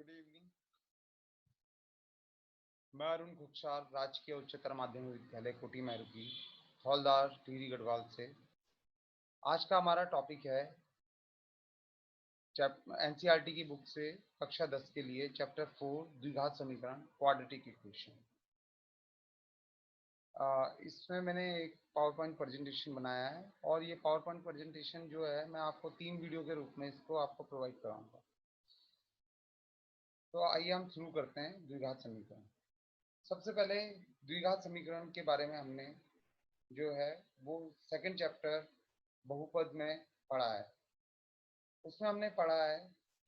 Good evening. मैं अरुण खुखसार राजकीय उच्चतर माध्यमिक विद्यालय कोटी मैरुकी हौलदार टिहरी गढ़वाल से। आज का हमारा टॉपिक है एनसीईआरटी की बुक से कक्षा 10 के लिए चैप्टर 4 द्विघात समीकरण क्वाड्रेटिक इक्वेशन। इसमें मैंने एक पावर पॉइंट प्रेजेंटेशन बनाया है और ये पावर पॉइंट प्रेजेंटेशन जो है मैं आपको 3 वीडियो के रूप में इसको आपको प्रोवाइड कराऊंगा। तो आइए हम शुरू करते हैं द्विघात समीकरण। सबसे पहले द्विघात समीकरण के बारे में हमने जो है वो सेकंड चैप्टर बहुपद में पढ़ा है। उसमें हमने पढ़ा है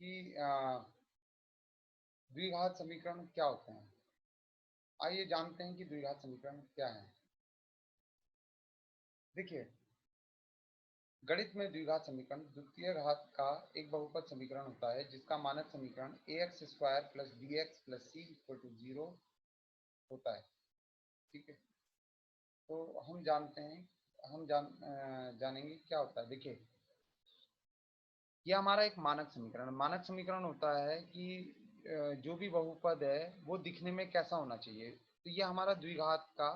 कि द्विघात समीकरण क्या होते हैं। आइए जानते हैं कि द्विघात समीकरण क्या है। देखिए, गणित में द्विघात समीकरण द्वितीय घात का एक बहुपद समीकरण होता है जिसका मानक समीकरण ax² plus bx plus c equal to 0 होता है। ठीक है, तो हम जानते हैं, जानेंगे क्या होता है। देखिए, ये हमारा एक मानक समीकरण होता है कि जो भी बहुपद है वो दिखने में कैसा होना चाहिए। तो ये हमारा द्विघात का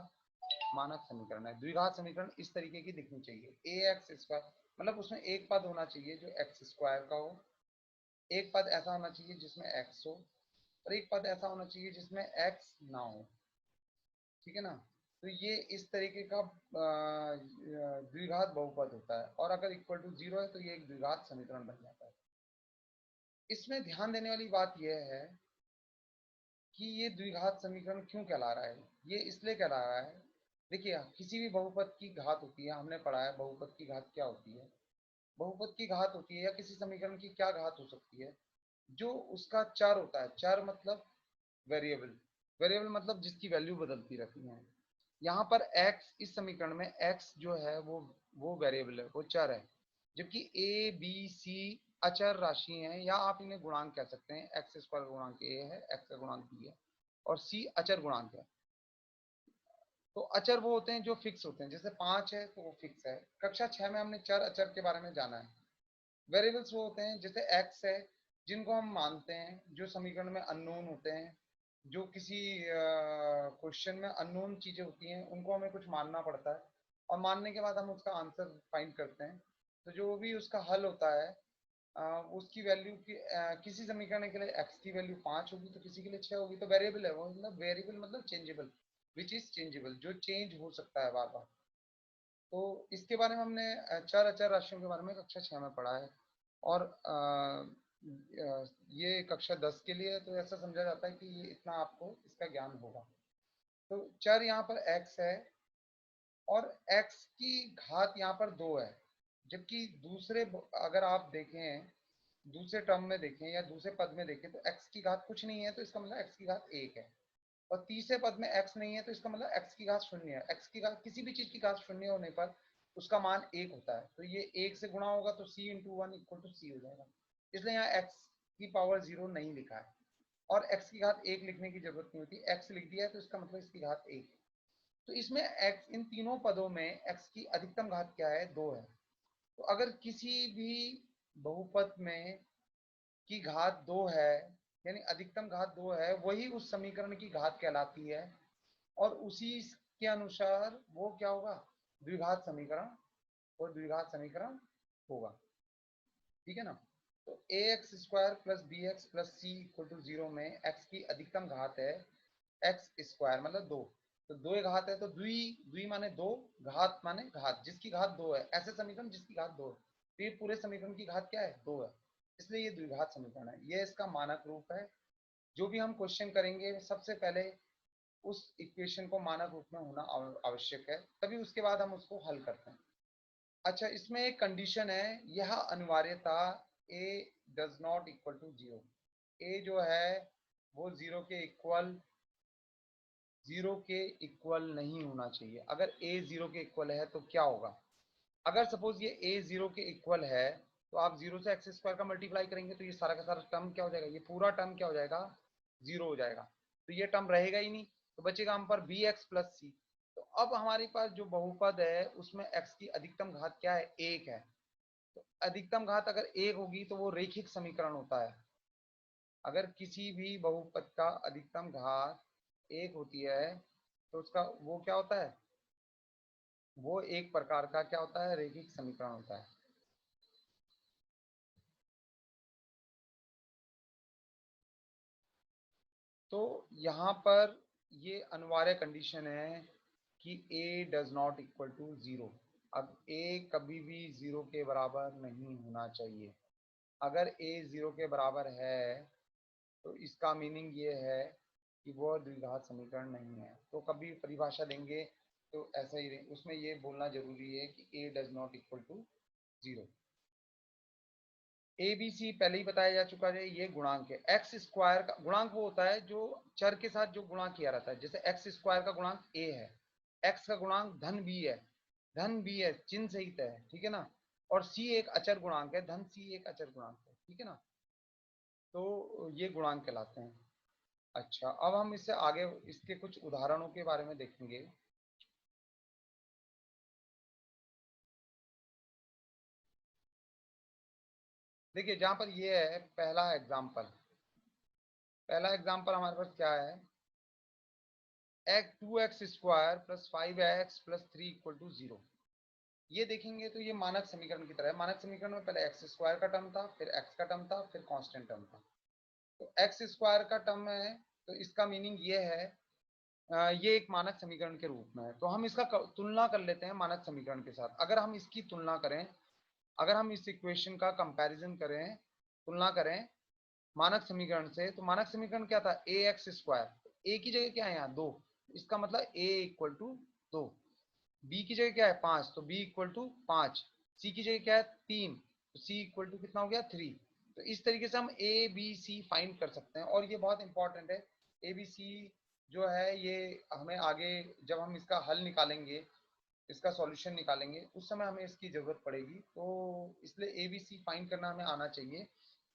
मानक समीकरण है। द्विघात समीकरण इस तरीके की दिखनी चाहिए। ax², मतलब उसमें एक पद होना चाहिए जो x² का हो, एक पद ऐसा होना चाहिए जिसमें x हो, और एक पद ऐसा होना चाहिए जिसमें x ना हो। ठीक है ना। तो ये इस तरीके का द्विघात बहुपद होता है, और अगर इक्वल टू 0 है तो ये एक द्विघात समीकरण बन जाता है। इसमें ध्यान देने वाली बात यह है कि ये द्विघात समीकरण क्यों कहला रहा है। ये इसलिए कहला रहा है, देखिए, किसी भी बहुपद की घात होती है, हमने पढ़ा है बहुपद की घात क्या होती है। बहुपद की घात होती है, या किसी समीकरण की क्या घात हो सकती है, जो उसका चर होता है। चर मतलब वेरिएबल, वेरिएबल मतलब जिसकी वैल्यू बदलती रहती है। यहाँ पर x, इस समीकरण में x जो है वो वेरिएबल है, वो चर है, जबकि a b c अचर राशि हैं, या आप इन्हें गुणांक कह सकते हैं। x² गुणांक a है, x का गुणांक b है, और c अचर गुणांक है। तो अचर वो होते हैं जो फिक्स होते हैं, जैसे 5 है तो वो फिक्स है। कक्षा 6 में हमने चर अचर के बारे में जाना है। वेरिएबल्स वो होते हैं जैसे x है, जिनको हम मानते हैं, जो समीकरण में अननोन होते हैं। जो किसी क्वेश्चन में अननोन चीजें होती हैं उनको हमें कुछ मानना पड़ता है, और मानने के बाद हम उसका आंसर फाइंड करते हैं। तो जो भी उसका हल होता है, उसकी वैल्यू की किसी समीकरण के लिए x की वैल्यू 5 होगी तो किसी के लिए 6 होगी। तो वेरिएबल है वो, मतलब वेरिएबल मतलब चेंजेबल, विच इज चेंजेबल, जो चेंज हो सकता है बार बार। तो इसके बारे में हमने चर अचर राशियों के बारे में कक्षा 6 में पढ़ा है। और ये कक्षा 10 के लिए तो ऐसा समझा जाता है कि ये इतना आपको इसका ज्ञान होगा। तो चर यहाँ पर x है, और x की घात यहाँ पर 2 है, जबकि दूसरे, अगर आप देखें दूसरे टर्म में देखें या दूसरे पद में देखें तो x की घात कुछ नहीं है, तो इसका मतलब x की घात 1 है। और तीसरे पद में x नहीं है, तो इसका मतलब x की घात 0 है। x की घात, किसी भी चीज की घात 0 होने पर उसका मान 1 होता है। तो ये 1 से गुणा होगा तो c into 1 equal to c हो जाएगा। इसलिए यहाँ x की पावर 0 नहीं लिखा है, और x की घात 1 लिखने की जरूरत नहीं होती। x लिख दिया है तो इसका मतलब इसकी घात 1। तो इसमें x, इन तीनों पदों में x की अधिकतम घात क्या है, 2 है। तो अगर किसी भी बहुपद में की घात 2 है, यानी अधिकतम घात 2 है, वही उस समीकरण की घात कहलाती है, और उसी के अनुसार वो क्या होगा, द्विघात समीकरण, और द्विघात समीकरण होगा। ठीक है ना। तो ax² plus bx plus c equal to 0 में x की अधिकतम घात है x² मतलब 2। तो 2 घात है तो द्वि, द्वि माने 2, घात माने घात, जिसकी घात 2 है। ऐसे समीकरण जिसकी घात 2 है, तो ये पूरे समीकरण की घात क्या है, 2 है, इसलिए ये द्विघात समीकरण है। ये इसका मानक रूप है। जो भी हम क्वेश्चन करेंगे सबसे पहले उस इक्वेशन को मानक रूप में होना आवश्यक है, तभी उसके बाद हम उसको हल करते हैं। अच्छा, इसमें एक कंडीशन है, यह अनिवार्यता a does not equal to 0। a जो है वो 0 के इक्वल नहीं होना चाहिए। अगर a 0 के इक्वल है तो क्या होगा, अगर सपोज ये a 0 के इक्वल है, तो आप 0 से x² का मल्टीप्लाई करेंगे तो ये सारा का सारा टर्म क्या हो जाएगा, ये पूरा टर्म क्या हो जाएगा, 0 हो जाएगा। तो ये टर्म रहेगा ही नहीं, तो बचेगा हम पर bx प्लस c। तो अब हमारे पास जो बहुपद है उसमें x की अधिकतम घात क्या है, 1 है। तो अधिकतम घात अगर 1 होगी तो वो रैखिक समीकरण होता है। अगर किसी भी बहुपद का अधिकतम घात 1 होती है तो उसका वो क्या होता है, वो एक प्रकार का क्या होता है, रैखिक समीकरण होता है। तो यहाँ पर ये अनिवार्य कंडीशन है कि a does not equal to 0। अब a कभी भी 0 के बराबर नहीं होना चाहिए। अगर a 0 के बराबर है तो इसका मीनिंग ये है कि वो द्विघात समीकरण नहीं है। तो कभी परिभाषा देंगे तो ऐसा ही उसमें ये बोलना जरूरी है कि a does not equal to 0। A B C पहले ही बताया जा चुका है, ये गुणांक है। एक्स स्क्वायर का गुणांक वो होता है जो चर के साथ जो गुणा किया रहता है। जैसे एक्स स्क्वायर का गुणांक ए है, एक्स का गुणांक धन बी है, धन बी है चिन्ह सहित है, ठीक है ना। और सी एक अचर गुणांक है, धन सी एक अचर गुणांक है, ठीक है ना। तो ये गुणांक कहलाते हैं। अच्छा, अब हम इससे आगे इसके कुछ उदाहरणों के बारे में देखेंगे। देखिए जहां पर ये है पहला एग्जाम्पल हमारे पास क्या है, x 2x square plus 5x plus 3 equal to 0। ये देखेंगे तो ये मानक समीकरण की तरह है। मानक समीकरण में पहले एक्स स्क्वायर का टर्म था, फिर एक्स का टर्म था, फिर कांस्टेंट टर्म था। तो एक्स स्क्वायर का टर्म है तो इसका मीनिंग ये है, ये एक मानक समीकरण के रूप में है। तो हम इसका तुलना कर लेते हैं मानक समीकरण के साथ। अगर हम इसकी तुलना करें, अगर हम इस इक्वेशन का कंपैरिजन करें, तुलना करें मानक समीकरण से, तो मानक समीकरण क्या था, ए एक्स स्क्वायर। ए की जगह क्या है यहाँ 2, इसका मतलब ए इक्वल टू 2। बी की जगह क्या है 5, तो बी इक्वल टू 5। सी की जगह क्या है 3, तो सी इक्वल टू कितना हो गया 3। तो इस तरीके से हम ए बी सी फाइंड कर सकते हैं। और ये बहुत इंपॉर्टेंट है, ए बी सी जो है ये हमें आगे जब हम इसका हल निकालेंगे, इसका सॉल्यूशन निकालेंगे, उस समय हमें इसकी जरूरत पड़ेगी। तो इसलिए ए बी सी फाइंड करना हमें आना चाहिए।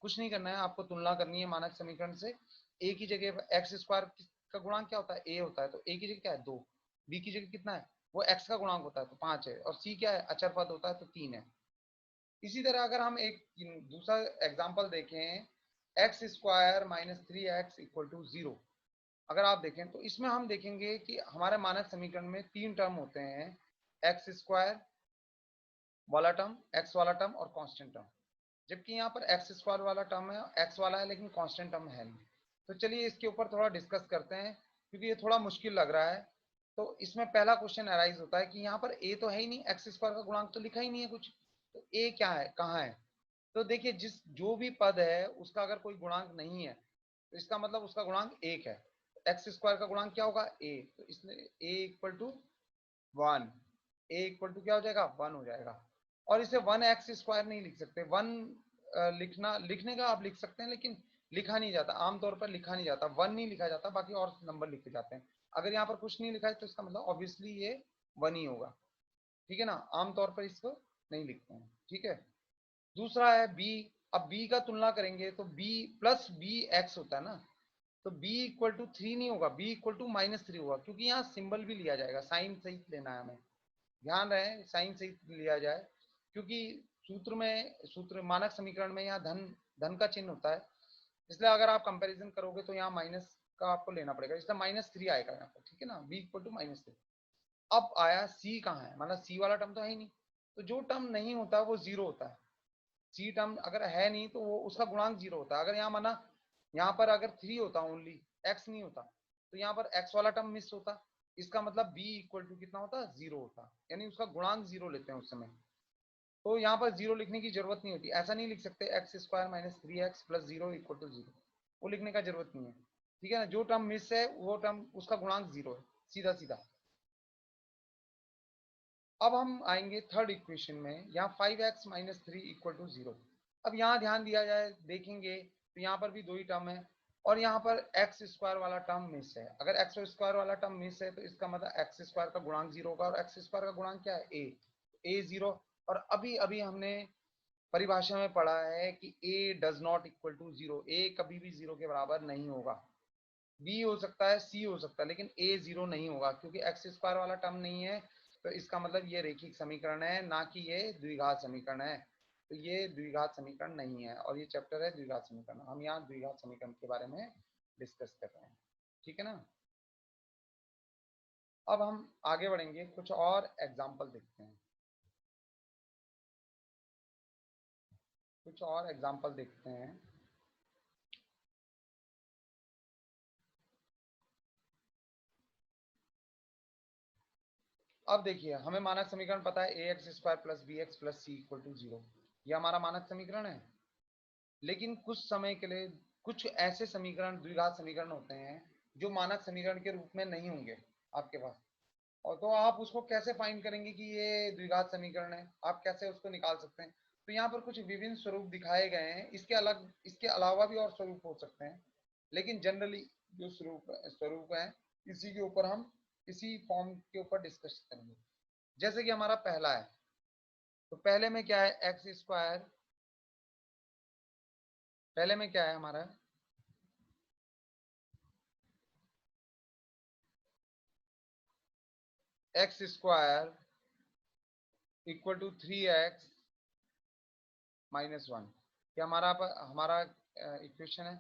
कुछ नहीं करना है, आपको तुलना करनी है मानक समीकरण से। ए की जगह एक्स स्क्वायर का गुणांक क्या होता है, ए होता है, तो ए की जगह क्या है 2। बी की जगह कितना है, वो एक्स का गुणांक होता है तो 5 है। और सी क्या है, अचर पद होता है तो 3 है। इसी तरह अगर हम एक दूसरा एग्जाम्पल देखें, x square minus 3x equal to 0। अगर आप देखें तो इसमें हम देखेंगे कि हमारे मानक समीकरण में 3 टर्म होते हैं, एक्स स्क्वायर वाला टर्म, एक्स वाला टर्म और कांस्टेंट टर्म। जबकि यहाँ पर एक्स स्क्वायर वाला टर्म है, एक्स वाला है, लेकिन कांस्टेंट टर्म है नहीं। तो चलिए इसके ऊपर थोड़ा डिस्कस करते हैं, क्योंकि ये थोड़ा मुश्किल लग रहा है। तो इसमें पहला क्वेश्चन अराइज होता है कि यहाँ पर ए तो है ही नहीं, एक्स स्क्वायर का गुणांक तो लिखा ही नहीं है कुछ, तो ए क्या है, कहाँ है। तो देखिए जिस जो भी पद है उसका अगर कोई गुणांक नहीं है तो इसका मतलब उसका गुणांक 1 है। एक्स स्क्वायर का गुणांक क्या होगा ए, तो इसमें a equal to 1, a equal to क्या हो जाएगा 1 हो जाएगा। और इसे 1x स्क्वायर नहीं लिख सकते, 1 लिखने का आप लिख सकते हैं, लेकिन लिखा नहीं जाता, आमतौर पर लिखा नहीं जाता, 1 नहीं लिखा जाता, बाकी और नंबर लिखे जाते हैं। अगर यहाँ पर कुछ नहीं लिखा है तो इसका मतलब ऑब्वियसली ये 1 ही होगा, ठीक है ना। आमतौर पर इसको नहीं लिखते हैं, ठीक है। दूसरा है बी। अब बी का तुलना करेंगे तो बी प्लस बी एक्स होता है ना, तो b इक्वल टू 3 नहीं होगा, b इक्वल टू -3 होगा, क्योंकि यहाँ सिंबल भी लिया जाएगा, साइन सहित लेना है हमें, ध्यान रहे साइन सहित लिया जाए। क्योंकि सूत्र मानक समीकरण में यहाँ धन धन का चिन्ह होता है, इसलिए अगर आप कंपैरिजन करोगे तो यहाँ माइनस का आपको लेना पड़ेगा, इसलिए -3 आएगा यहाँ पर, ठीक है ना, b इक्वल टू -3। अब आया c कहाँ है, मतलब c वाला टर्म तो है ही नहीं। तो जो टर्म नहीं होता वो 0 होता है। सी टर्म अगर है नहीं तो वो उसका गुणांक 0 होता है। अगर यहाँ माना यहाँ पर अगर 3 होता ओनली, एक्स नहीं होता, तो यहाँ पर एक्स वाला टर्म मिस होता। इसका मतलब बी इक्वल टू कितना होता, 0 होता, यानी उसका गुणांक 0 लेते हैं उस समय। तो यहाँ पर 0 लिखने की जरूरत नहीं होती, ऐसा नहीं लिख सकते x square minus 3x plus 0 equal to 0, वो लिखने का जरूरत नहीं है, ठीक है ना। जो टर्म मिस है वो टर्म उसका गुणांक 0 है, सीधा सीधा। अब हम आएंगे थर्ड इक्वेशन में, यहाँ 5x माइनस 3 इक्वल टू 0। अब यहाँ ध्यान दिया जाए, देखेंगे तो यहाँ पर भी 2 ही टर्म है, और यहाँ पर एक्स स्क्वायर वाला टर्म मिस है। अगर एक्स स्क्वायर वाला टर्म मिस है तो इसका मतलब एक्स स्क्वायर का गुणांक 0 होगा, और एक्स स्क्वायर का गुणांक क्या है ए 0। और अभी अभी हमने परिभाषा में पढ़ा है कि ए डज नॉट इक्वल टू 0, ए कभी भी 0 के बराबर नहीं होगा। बी हो सकता है, सी हो सकता है, लेकिन ए 0 नहीं होगा, क्योंकि एक्स स्क्वायर वाला टर्म नहीं है। तो इसका मतलब ये रैखिक समीकरण है, ना कि ये द्विघात समीकरण है। तो ये द्विघात समीकरण नहीं है और ये चैप्टर है द्विघात समीकरण। हम यहाँ द्विघात समीकरण के बारे में डिस्कस कर रहे हैं, ठीक है ना। अब हम आगे बढ़ेंगे, कुछ और एग्जाम्पल देखते हैं, कुछ और एग्जाम्पल देखते हैं। अब देखिए, हमें मानक समीकरण पता है a x square plus b x plus c equal to 0, ये हमारा मानक समीकरण है। लेकिन कुछ समय के लिए कुछ ऐसे समीकरण द्विघात समीकरण होते हैं जो मानक समीकरण के रूप में नहीं होंगे आपके पास, और तो आप उसको कैसे फाइंड करेंगे कि ये द्विघात समीकरण है, आप कैसे उसको निकाल सकते हैं। तो यहाँ पर कुछ विभिन्न स्वरूप दिखाए गए हैं, इसके अलावा भी और स्वरूप हो सकते हैं, लेकिन जनरली जो स्वरूप है इसी के ऊपर हम इसी फॉर्म के ऊपर डिस्कस करेंगे। जैसे कि हमारा पहला है, तो पहले में क्या है, एक्स स्क्वायर, पहले में क्या है हमारा, x square equal to 3x minus 1, ये हमारा इक्वेशन है।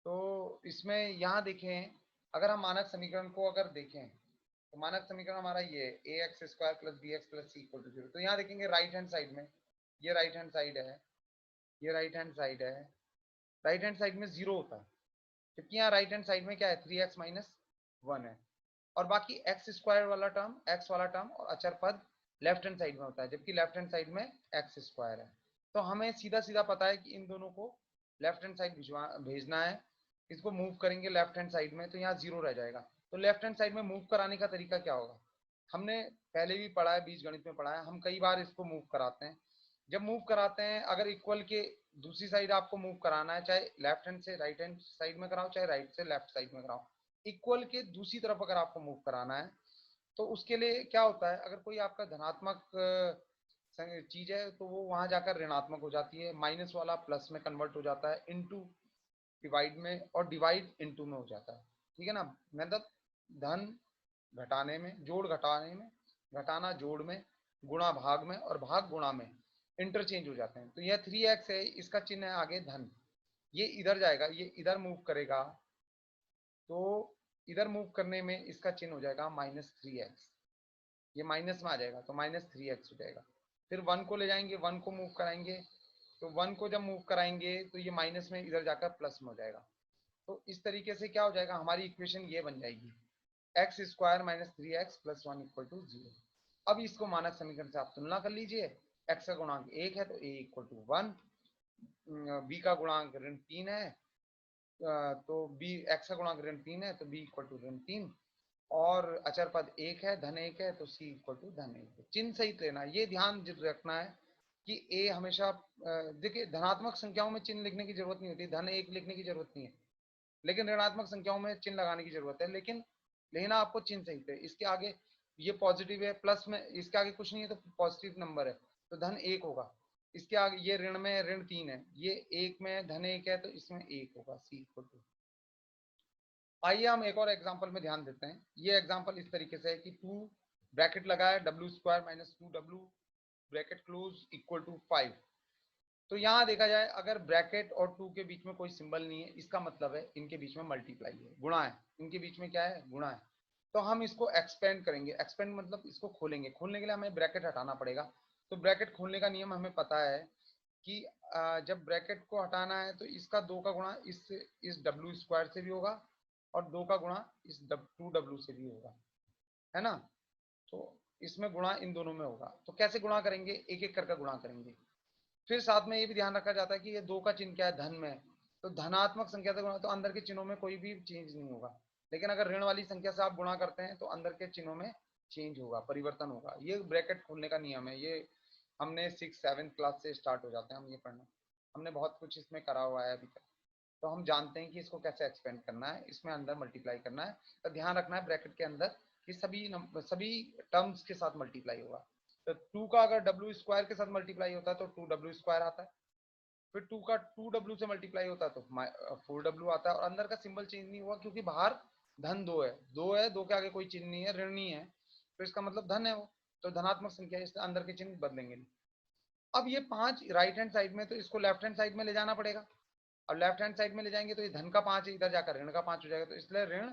तो इसमें यहाँ देखें, अगर हम मानक समीकरण को अगर देखें तो मानक समीकरण हमारा ये a x square plus b x plus c equal to 0। तो यहाँ देखेंगे राइट हैंड साइड में, ये राइट हैंड साइड है, ये राइट हैंड साइड है, राइट हैंड साइड में 0 होता है, जबकि यहाँ राइट हैंड साइड में क्या है, 3x माइनस 1 है। और बाकी एक्स स्क्वायर वाला टर्म, एक्स वाला टर्म और अचर पद लेफ्ट हैंड साइड में होता है, जबकि लेफ्ट हैंड साइड में एक्स स्क्वायर है। तो हमें सीधा सीधा पता है कि इन दोनों को लेफ्ट हैंड साइड भेजना है, इसको मूव करेंगे लेफ्ट हैंड साइड में तो यहाँ 0 रह जाएगा। तो लेफ्ट हैंड साइड में मूव कराने का तरीका क्या होगा, हमने पहले भी पढ़ा है, बीजगणित में पढ़ा है, हम कई बार इसको मूव कराते हैं। जब मूव कराते हैं, अगर इक्वल के दूसरी साइड आपको मूव कराना है, चाहे लेफ्ट हैंड से राइट हैंड साइड में कराओ, चाहे राइट से लेफ्ट साइड में कराओ, इक्वल के दूसरी तरफ अगर आपको मूव कराना है तो उसके लिए क्या होता है, अगर कोई आपका धनात्मक चीज है तो वो वहां जाकर ऋणात्मक हो जाती है, माइनस वाला प्लस में कन्वर्ट हो जाता है, इनटू डिवाइड में, और डिवाइड इनटू में हो जाता है, ठीक है ना। मतलब धन घटाने में, जोड़ घटाने में, घटाना जोड़ में, गुणा भाग में और भाग गुणा में इंटरचेंज हो जाते हैं। तो यह 3x है, इसका चिन्ह है आगे धन, ये इधर जाएगा, ये इधर मूव करेगा, तो इधर मूव करने में इसका चिन्ह हो जाएगा -3x, ये माइनस में आ जाएगा तो -3x हो जाएगा। फिर 1 को ले जाएंगे, 1 को मूव कराएंगे, तो 1 को जब मूव कराएंगे तो ये माइनस में इधर जाकर प्लस में हो जाएगा। तो इस तरीके से क्या हो जाएगा, हमारी इक्वेशन ये बन जाएगी, x square minus 3x plus 1 equal to 0। अब इसको मानक समीकरण से आप तुलना कर लीजिए, x का गुणांक 1 है तो a इक्वल टू 1, b का गुणांक ऋण 3 है तो b, x का गुणांक ऋण 3 है तो b इक्वल टू ऋण 3, और अचर पद 1 है, धन 1 है तो c इक्वल टू धन 1 है। चिन्ह सहित लेना, ये ध्यान रखना है कि a हमेशा, देखिए धनात्मक संख्याओं में चिन्ह लिखने की जरूरत नहीं होती, धन 1 लिखने की जरूरत नहीं है, लेकिन ऋणात्मक संख्याओं में चिन्ह लगाने की जरूरत है, लेकिन लेना आपको चिन्ह सहित है। इसके आगे ये पॉजिटिव है, प्लस में इसके आगे कुछ नहीं है तो पॉजिटिव नंबर है तो धन 1 होगा, इसके आगे ये ऋण में ऋण 3 है, ये 1 में धन 1 है तो इसमें 1 होगा, सी इक्वल टू। आइए हम एक और एग्जांपल में ध्यान देते हैं। ये एग्जांपल इस तरीके से है कि 2 ब्रैकेट लगाया, w square minus 2w bracket close equal to 5। तो यहाँ देखा जाए, अगर ब्रैकेट और 2 के बीच में कोई सिंबल नहीं है, इसका मतलब है इनके बीच में मल्टीप्लाई है, गुणा है, इनके बीच में क्या है, गुणा है। तो हम इसको एक्सपेंड करेंगे, एक्सपेंड मतलब इसको खोलेंगे, खोलने के लिए हमें ब्रैकेट हटाना पड़ेगा। तो ब्रैकेट खोलने का नियम हमें पता है कि जब ब्रैकेट को हटाना है तो इसका 2 का गुणा इस w स्क्वायर से भी होगा और 2 का गुणा इस 2w से भी होगा, है ना। तो इसमें गुणा इन दोनों में होगा। तो कैसे गुणा करेंगे, एक एक करके गुणा करेंगे। फिर साथ में ये भी ध्यान रखा जाता है कि ये 2 का चिन्ह क्या है, धन में, तो धनात्मक संख्या से गुणा तो अंदर के चिन्हों में कोई भी चेंज नहीं होगा, लेकिन अगर ऋण वाली संख्या से आप गुणा करते हैं तो अंदर के चिन्हों में चेंज होगा, परिवर्तन होगा। ये ब्रैकेट खोलने का नियम है, ये हमने 6-7 क्लास से स्टार्ट हो जाते हैं हम ये पढ़ना, हमने बहुत कुछ इसमें करा हुआ है अभी तक, तो हम जानते हैं कि इसको कैसे एक्सपेंड करना है, इसमें अंदर मल्टीप्लाई करना है। तो ध्यान रखना है ब्रैकेट के अंदर कि सभी टर्म्स के साथ मल्टीप्लाई होगा। तो 2 का अगर w स्क्वायर के साथ मल्टीप्लाई होता है तो 2w स्क्वायर आता है, फिर 2 का 2w से मल्टीप्लाई होता है तो 4w आता है, और अंदर का सिंबल चेंज नहीं हुआ क्योंकि बाहर धन 2 है, 2 है, 2 के आगे कोई चिन्ह नहीं है, ऋण नहीं है, तो इसका मतलब धन है वो, तो धनात्मक संख्या, इसके अंदर के चिन्ह बदलेंगे नहीं। अब ये 5 राइट हैंड साइड में, तो इसको लेफ्ट हैंड साइड में ले जाना पड़ेगा। अब लेफ्ट हैंड साइड में ले जाएंगे तो ये धन का 5 इधर जाकर ऋण का 5 हो जाएगा, तो इसलिए ऋण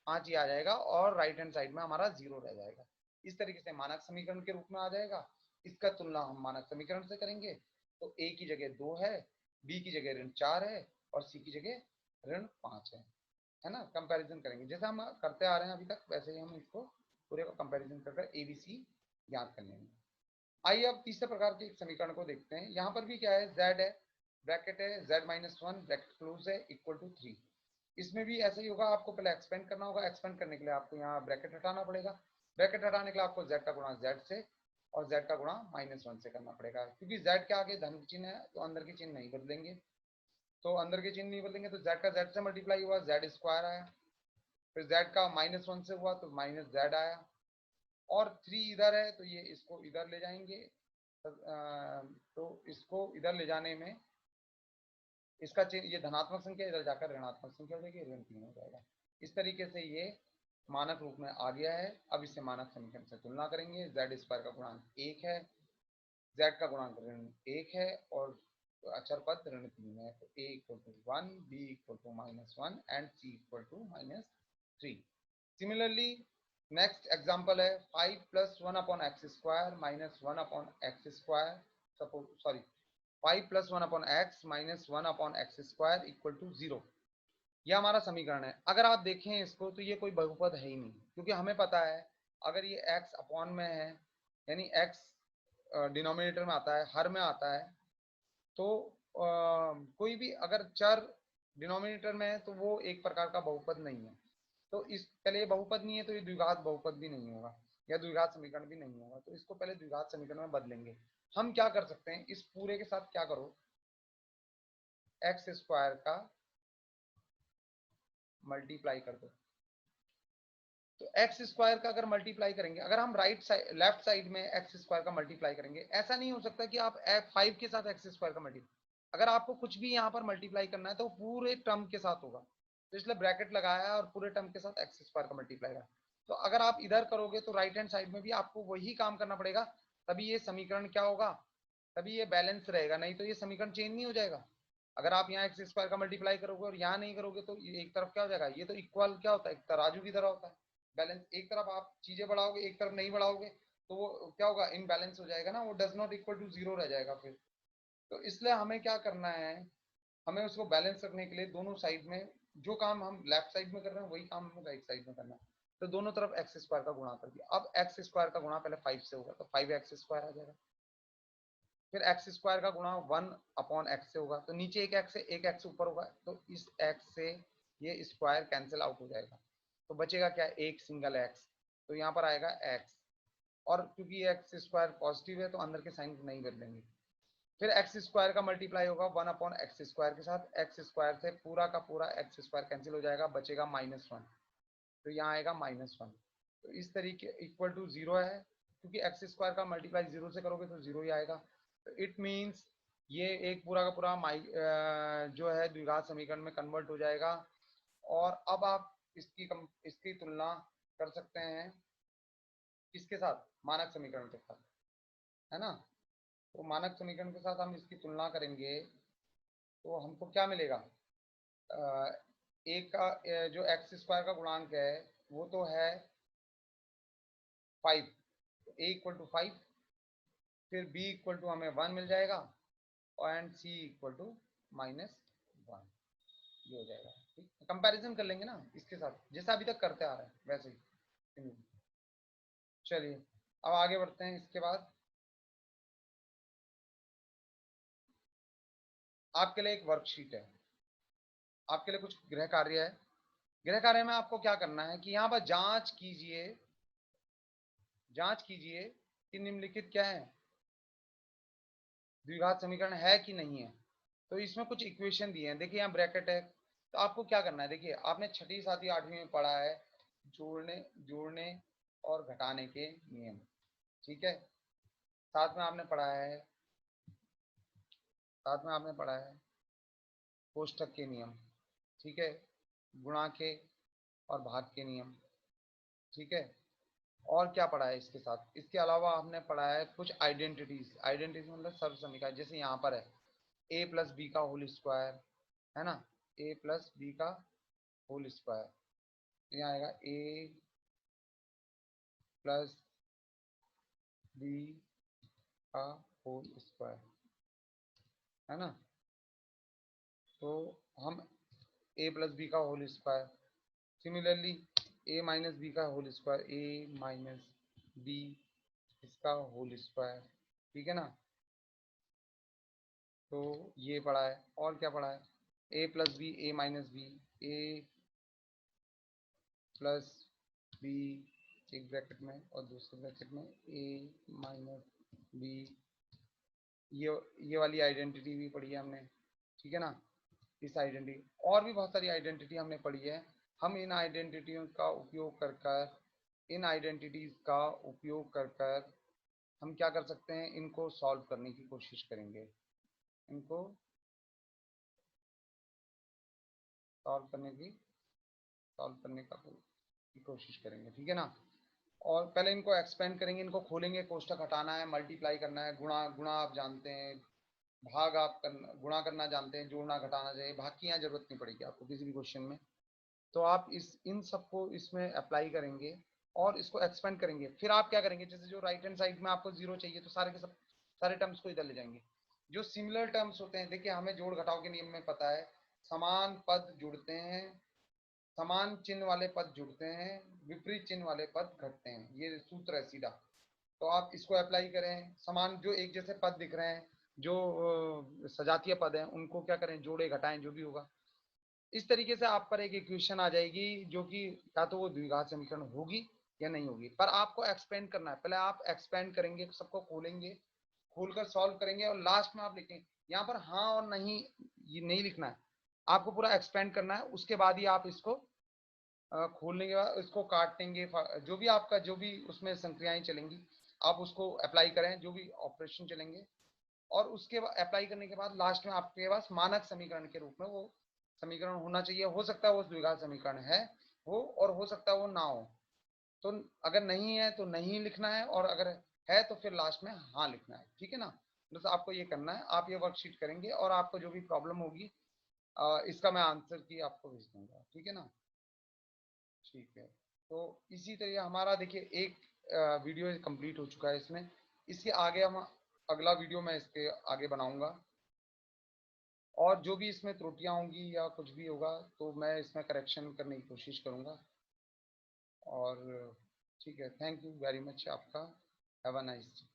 5 ही आ जाएगा और राइट हैंड साइड में हमारा 0 रह जाएगा। इस तरीके से मानक समीकरण के रूप में आ जाएगा। इसका तुलना हम मानक समीकरण से करेंगे, तो ए की जगह 2 है, बी की जगह ऋण 4 है और सी की जगह ऋण 5 है ना। कंपैरिजन करेंगे जैसा हम करते आ रहे हैं अभी तक, वैसे ही हम इसको पूरे को कंपैरिजन कर ए बी सी ज्ञात कर लेंगे। आइए अब तीसरे प्रकार के एक समीकरण को देखते हैं। यहाँ पर भी क्या है, z है, ब्रैकेट है, z माइनस 1 ब्रैकेट क्लोज है इक्वल टू 3। इसमें भी ऐसा ही होगा, आपको पहले एक्सपेंड करना होगा। एक्सपेंड करने के लिए आपको यहाँ ब्रैकेट हटाना पड़ेगा। ब्रैकेट हटाने के लिए आपको z का गुणा z से और z का गुणा -1 से करना पड़ेगा, क्योंकि z के आगे धन चिन्ह है तो अंदर के चिन्ह नहीं बदलेंगे। तो अंदर के चिन्ह नहीं बदलेंगे तो z का z से मल्टीप्लाई हुआ, z स्क्वायर आया, फिर z का -1 से हुआ तो -z आया, और 3 इधर है तो ये इसको इधर ले जाएंगे। तो इसको इधर ले जाने में इसका ये धनात्मक संख्या इधर जाकर ऋणात्मक संख्या हो जाएगी, ऋण 3 हो जाएगा। इस तरीके से ये मानक रूप में आ गया है। अब इससे मानक समीकरण से तुलना करेंगे। जेड स्क्वायर का गुणांक 1 है, जेड का गुणांक ऋण 1 है और अचर पद ऋण 3 है। तो a equal to 1, b equal to -1 and c equal to -3। Similarly next example है 5 plus 1 upon x square minus 1 upon x square, suppose sorry 5 plus 1 upon x minus 1 upon x square equal to 0। यह हमारा समीकरण है। अगर आप देखें इसको तो ये कोई बहुपद है ही नहीं, क्योंकि हमें पता है अगर ये x अपॉन में है, यानी x डिनोमिनेटर में आता है, हर में आता है, तो कोई भी अगर चर डिनोमिनेटर में है तो वो एक प्रकार का बहुपद नहीं है। तो इस पहले ये बहुपद नहीं है तो ये द्विघात बहुपद भी नहीं होगा या द्विघात समीकरण भी नहीं होगा। तो इसको पहले द्विघात समीकरण में बदलेंगे। हम क्या कर सकते हैं, इस पूरे के साथ क्या करो, एक्स स्क्वायर का मल्टीप्लाई कर दो। तो एक्स स्क्वायर का अगर मल्टीप्लाई करेंगे, अगर हम राइट साइड लेफ्ट साइड में एक्स स्क्वायर का मल्टीप्लाई करेंगे, ऐसा नहीं हो सकता कि आप 5 के साथ एक्स स्क्वायर का मल्टीप्लाई, अगर आपको कुछ भी यहाँ पर मल्टीप्लाई करना है तो पूरे टर्म के साथ होगा। तो इसलिए ब्रैकेट लगाया और पूरे टर्म के साथ एक्स स्क्वायर का मल्टीप्लाई करा। तो अगर आप इधर करोगे तो राइट हैंड साइड में भी आपको वही काम करना पड़ेगा, तभी ये समीकरण क्या होगा, तभी ये बैलेंस रहेगा, नहीं तो ये समीकरण चेंज नहीं हो जाएगा। अगर आप यहाँ एक्स स्क्वायर का मल्टीप्लाई करोगे और यहाँ नहीं करोगे तो एक तरफ क्या हो जाएगा, ये तो इक्वल क्या होता है, एक तराजू की तरह होता है। बैलेंस, एक तरफ आप चीजें बढ़ाओगे एक तरफ नहीं बढ़ाओगे तो वो क्या होगा, इनबैलेंस हो जाएगा ना, वो डज नॉट इक्वल टू 0 रह जाएगा फिर। तो इसलिए हमें क्या करना है, हमें उसको बैलेंस रखने के लिए दोनों साइड में जो काम हम लेफ्ट साइड में कर रहे हैं वही काम हमें राइट साइड में करना है। तो दोनों तरफ एक्स स्क्वायर का गुणा कर दिया। अब एक्स स्क्वायर का गुणा पहले 5 से होगा तो 5x स्क्वायर आ जाएगा, फिर एक्स स्क्वायर का गुणा 1 अपॉन एक्स से होगा, तो नीचे एक एक्स है एक एक्स ऊपर होगा, तो इस एक्स से ये स्क्वायर कैंसिल आउट हो जाएगा, तो बचेगा क्या, एक सिंगल एक्स, तो यहाँ पर आएगा एक्स। और क्योंकि एक्स स्क्वायर पॉजिटिव है तो अंदर के साइन नहीं बदलेंगे। फिर एक्स स्क्वायर का मल्टीप्लाई होगा 1 अपॉन एक्स स्क्वायर के साथ, एक्स स्क्वायर से पूरा का पूरा एक्स स्क्वायर कैंसिल हो जाएगा, बचेगा -1, तो यहाँ आएगा -1। तो इस तरीके इक्वल टू 0 है, क्योंकि एक्स स्क्वायर का मल्टीप्लाई 0 से करोगे तो 0 ही आएगा। तो इट मीन्स ये एक पूरा का पूरा जो है द्विघात समीकरण में कन्वर्ट हो जाएगा। और अब आप इसकी तुलना कर सकते हैं किसके साथ, मानक समीकरण के साथ, है ना। तो मानक समीकरण के साथ हम इसकी तुलना करेंगे तो हमको क्या मिलेगा, एक का जो एक्स स्क्वायर का गुणांक है वो तो है 5, तो a इक्वल टू 5, फिर b इक्वल टू हमें 1 मिल जाएगा और एंड c इक्वल टू -1, ये हो जाएगा। ठीक, कंपैरिजन कर लेंगे ना इसके साथ, जैसा अभी तक करते आ रहे हैं वैसे ही। चलिए अब आगे बढ़ते हैं। इसके बाद आपके लिए एक वर्कशीट है, आपके लिए कुछ गृह कार्य है। गृह कार्य में आपको क्या करना है कि यहाँ पर जांच कीजिए, जांच कीजिए कि निम्नलिखित क्या है, द्विघात समीकरण है कि नहीं है। तो इसमें कुछ इक्वेशन दिए हैं, देखिए यहाँ ब्रैकेट है, तो आपको क्या करना है, देखिए आपने छठी सातवीं आठवीं में पढ़ा है जोड़ने और घटाने के नियम, ठीक है। साथ में आपने पढ़ा है कोष्ठक के नियम, ठीक है, गुणा के और भाग के नियम, ठीक है, और क्या पढ़ा है इसके साथ, इसके अलावा हमने पढ़ा है कुछ आइडेंटिटीज। आइडेंटिटीज मतलब सर्व समीकरण, जैसे यहाँ पर है a प्लस बी का होल स्क्वायर, है ना, a प्लस बी का होल स्क्वायर, यहाँ आएगा a प्लस बी का होल स्क्वायर, है ना। तो हम a प्लस बी का whole square, similarly a minus b का whole square, a minus b इसका होल स्क्वायर, ठीक है ना। तो ये पढ़ा है। और क्या पढ़ा है, a plus B, a minus B, a plus B एक ब्रैकेट में और दूसरे ब्रैकेट में a माइनस बी, ये वाली आइडेंटिटी भी पढ़ी है हमने, ठीक है ना। इस आइडेंटिटी और भी बहुत सारी आइडेंटिटी हमने पढ़ी है। हम इन आइडेंटिटियों का उपयोग कर कर, इन आइडेंटिटीज का उपयोग कर कर हम क्या कर सकते हैं, इनको सॉल्व करने की कोशिश करेंगे, इनको सॉल्व करने की कोशिश करेंगे, ठीक है ना। और पहले इनको एक्सपेंड करेंगे, इनको खोलेंगे, कोष्ठक हटाना है, मल्टीप्लाई करना है, गुणा गुणा आप जानते हैं, भाग आप करना, गुणा करना जानते हैं, जोड़ना घटाना चाहिए, भाग की यहाँ जरूरत नहीं पड़ेगी आपको किसी भी क्वेश्चन में। तो आप इस इन सबको इसमें अप्लाई करेंगे और इसको एक्सपेंड करेंगे। फिर आप क्या करेंगे, जैसे जो राइट हैंड साइड में आपको जीरो चाहिए तो सारे के सब सारे टर्म्स को इधर ले जाएंगे। जो सिमिलर टर्म्स होते हैं, देखिए हमें जोड़ घटाव के नियम में पता है, समान पद जुड़ते हैं, समान चिन्ह वाले पद जुड़ते हैं, विपरीत चिन्ह वाले पद घटते हैं, ये सूत्र है सीधा। तो आप इसको अप्लाई करें, समान जो एक जैसे पद दिख रहे हैं, जो सजातीय पद हैं, उनको क्या करें, जोड़े घटाएं, जो भी होगा। इस तरीके से आप पर एक इक्वेशन आ जाएगी जो कि या तो वो द्विघात समीकरण होगी या नहीं होगी। पर आपको एक्सपेंड करना है, पहले आप एक्सपेंड करेंगे, सबको खोलेंगे, खोलकर सॉल्व करेंगे और लास्ट में आप लिखेंगे। यहाँ पर हाँ और नहीं ये नहीं लिखना है, आपको पूरा एक्सपेंड करना है। उसके बाद ही आप इसको खोलने के बाद इसको काटेंगे, जो भी आपका जो भी उसमें संक्रियाएं चलेंगी आप उसको अप्लाई करें, जो भी ऑपरेशन चलेंगे। और उसके बाद अप्लाई करने के बाद लास्ट में आपके पास मानक समीकरण के रूप में वो समीकरण होना चाहिए। हो सकता है वो द्विघात समीकरण है वो, और हो सकता है वो ना हो। तो अगर नहीं है तो नहीं लिखना है, और अगर है तो फिर लास्ट में हाँ लिखना है, ठीक है ना। बस आपको ये करना है, आप ये वर्कशीट करेंगे और आपको जो भी प्रॉब्लम होगी इसका मैं आंसर की आपको भेज दूंगा, ठीक है ना। ठीक है, तो इसी तरह हमारा देखिए एक वीडियो कंप्लीट हो चुका है इसमें। इसके आगे हम अगला वीडियो मैं इसके आगे बनाऊंगा, और जो भी इसमें त्रुटियां होंगी या कुछ भी होगा तो मैं इसमें करेक्शन करने की कोशिश करूंगा। और ठीक है, थैंक यू वेरी मच आपका, हैव अ नाइस डे।